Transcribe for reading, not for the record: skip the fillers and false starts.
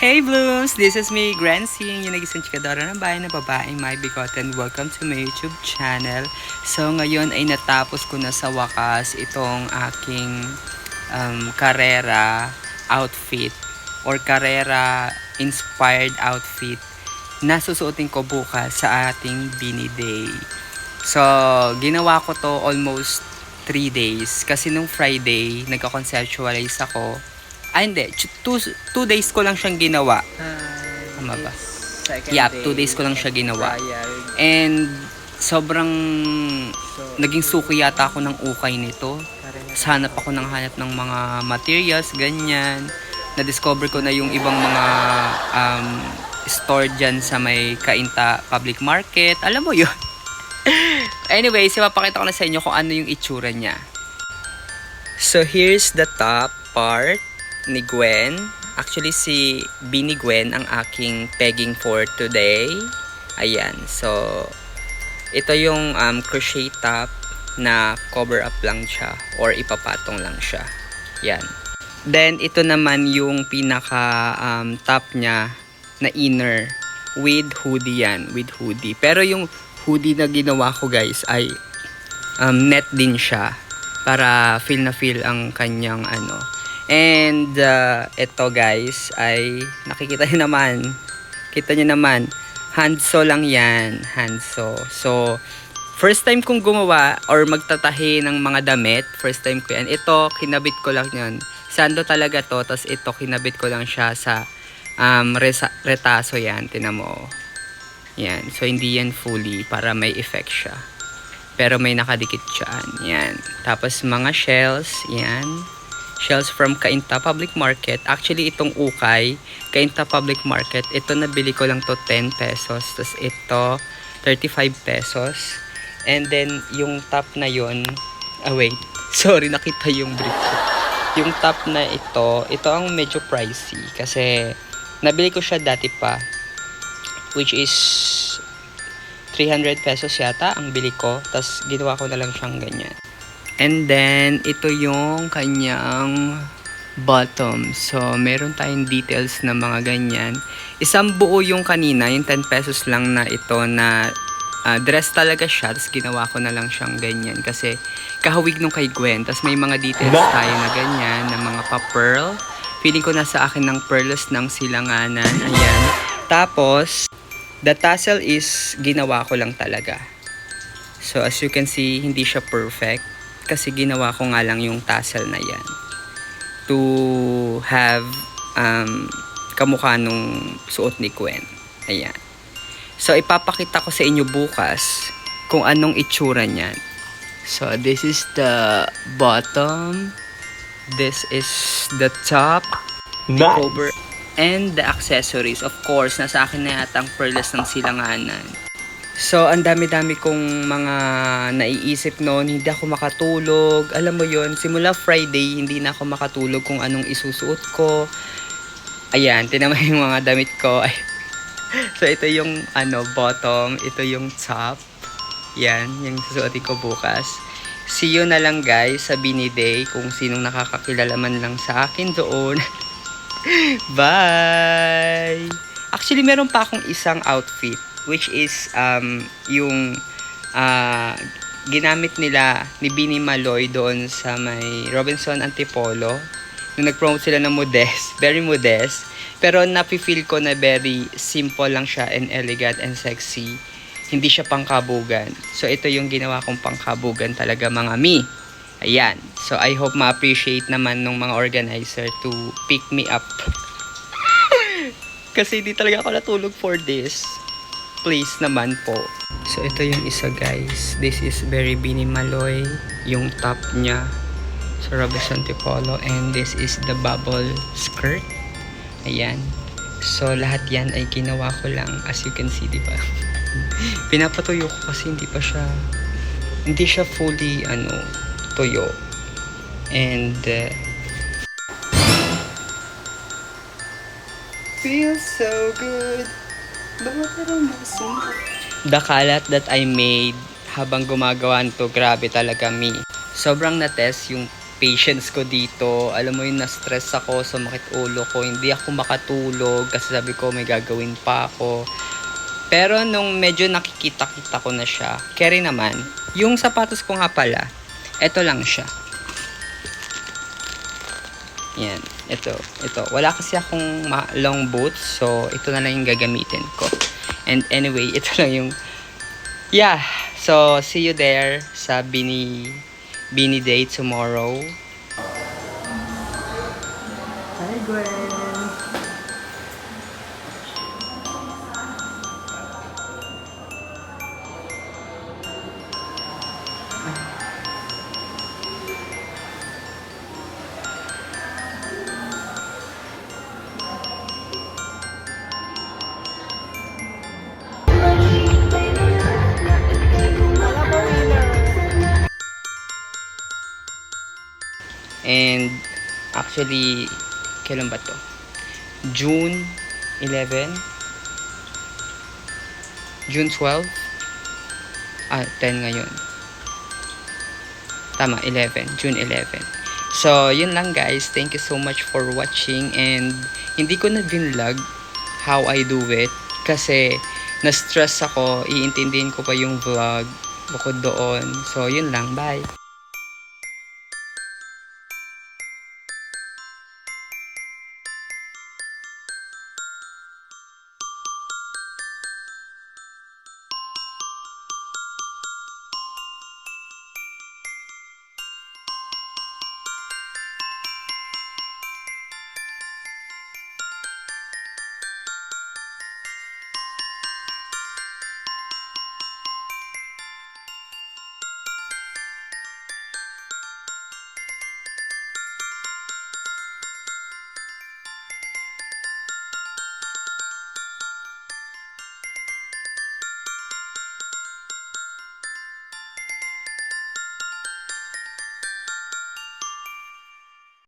Hey Blooms! This is me, Grancy, yung nagisang chikadora ng bayan na babaeng may bigote. Welcome to my YouTube channel. So ngayon ay natapos ko na sa wakas itong aking karera outfit or karera inspired outfit na susuotin ko bukas sa ating Bini Day. So ginawa ko to almost 3 days kasi nung Friday nagka-conceptualize ako. Hindi. 2 days ko lang siyang ginawa. Tama ba? Yeah, 2 days ko lang siya ginawa. And sobrang naging suki yata ako ng ukay nito. Hanap ako ng mga materials, ganyan. Na-discover ko na yung ibang mga store dyan sa may Cainta Public Market. Alam mo yun. Anyway, mapakita ko na sa inyo kung ano yung itsura niya. So, here's the top part ni Gwen. Actually, si Bini Gwen ang aking pegging for today. Ayan. So, ito yung crochet top na cover up lang siya or ipapatong lang siya. Yan. Then, ito naman yung pinaka top niya na inner with hoodie yan. With hoodie. Pero yung hoodie na ginawa ko guys ay net din siya para feel na feel ang kanyang ano. And ito guys ay nakikita nyo naman. Kita nyo naman. Handsew lang yan. Handsew. So, first time kong gumawa or magtatahi ng mga damit. First time ko yan. Ito, kinabit ko lang yan. Sando talaga to. Tapos ito, kinabit ko lang siya sa retaso yan. Tinan mo. Yan. So, hindi yan fully para may effect siya. Pero may nakadikit siya. Yan. Tapos mga shells. Yan. Shells from Cainta Public Market. Actually, itong ukay, Cainta Public Market, ito nabili ko lang to 10 pesos. Tapos ito, 35 pesos. And then, yung top na yon, wait. Sorry, nakita yung brick ko. Yung top na ito ang medyo pricey. Kasi, nabili ko siya dati pa. Which is, 300 pesos yata ang bili ko. Tapos, ginawa ko na lang siyang ganyan. And then, ito yung kanyang bottom. So, meron tayong details na mga ganyan. Isang buo yung kanina, yung 10 pesos lang na ito na dress talaga siya. Tapos, ginawa ko na lang siyang ganyan. Kasi, kahawig nung kay Gwen. Tapos, may mga details tayo na ganyan, na mga pa-pearl. Feeling ko nasa akin ng pearls ng silanganan. Ayan. Tapos, the tassel is ginawa ko lang talaga. So, as you can see, hindi siya perfect. Kasi ginawa ko nga lang yung tassel na yan to have kamukha nung suot ni Gwen. Ayan. So, ipapakita ko sa inyo bukas kung anong itsura niyan. So, this is the bottom. This is the top. The cover. And the accessories. Of course, nasa akin na yata ang pearls ng silanganan. So, ang dami-dami kong mga naiisip noon. Hindi ako makatulog. Alam mo yon, simula Friday, hindi na ako makatulog kung anong isusuot ko. Ayan, tinaman yung mga damit ko. So, ito yung bottom. Ito yung top. Yan, yung susuotin ko bukas. See you na lang guys sa Bini Day. Kung sinong nakakakilala man lang sa akin doon. Bye! Actually, meron pa akong isang outfit. Which is yung ginamit nila ni Bini Maloy doon sa may Robinson Antipolo. Nung nag-promote sila ng modest, very modest. Pero napi-feel ko na very simple lang siya and elegant and sexy. Hindi siya pangkabugan. So ito yung ginawa kong pangkabugan talaga mga mi. Ayan. So I hope ma-appreciate naman ng mga organizer to pick me up. Kasi hindi talaga ako natulog for this. Please naman po. So, ito yung isa guys. This is very Bini Maloy. Yung top niya sa Robinson Antipolo. And this is the bubble skirt. Ayan. So, lahat yan ay ginawa ko lang. As you can see, diba? Pinapatuyo ko kasi hindi siya fully, tuyo. And, feels so good. The kalat that I made habang gumagawa nito, grabe talaga mi. Sobrang na-test yung patience ko dito. Alam mo yun, na-stress ako, sumakit ulo ko. Hindi ako makatulog kasi sabi ko may gagawin pa ako. Pero nung medyo nakikita-kita ko na siya, carry naman. Yung sapatos ko nga pala, eto lang siya. Yan, ito. Wala kasi akong long boots, so ito na lang yung gagamitin ko. And anyway, ito lang yung, yeah. So, see you there sa Bini Day tomorrow. Hi, Gwen. And actually, kailan ba to? June 11? June 12? 10 ngayon. Tama, 11. June 11. So, yun lang guys. Thank you so much for watching. And hindi ko na vlog how I do it. Kasi, na-stress ako. Iintindihin ko pa yung vlog bukod doon. So, yun lang. Bye!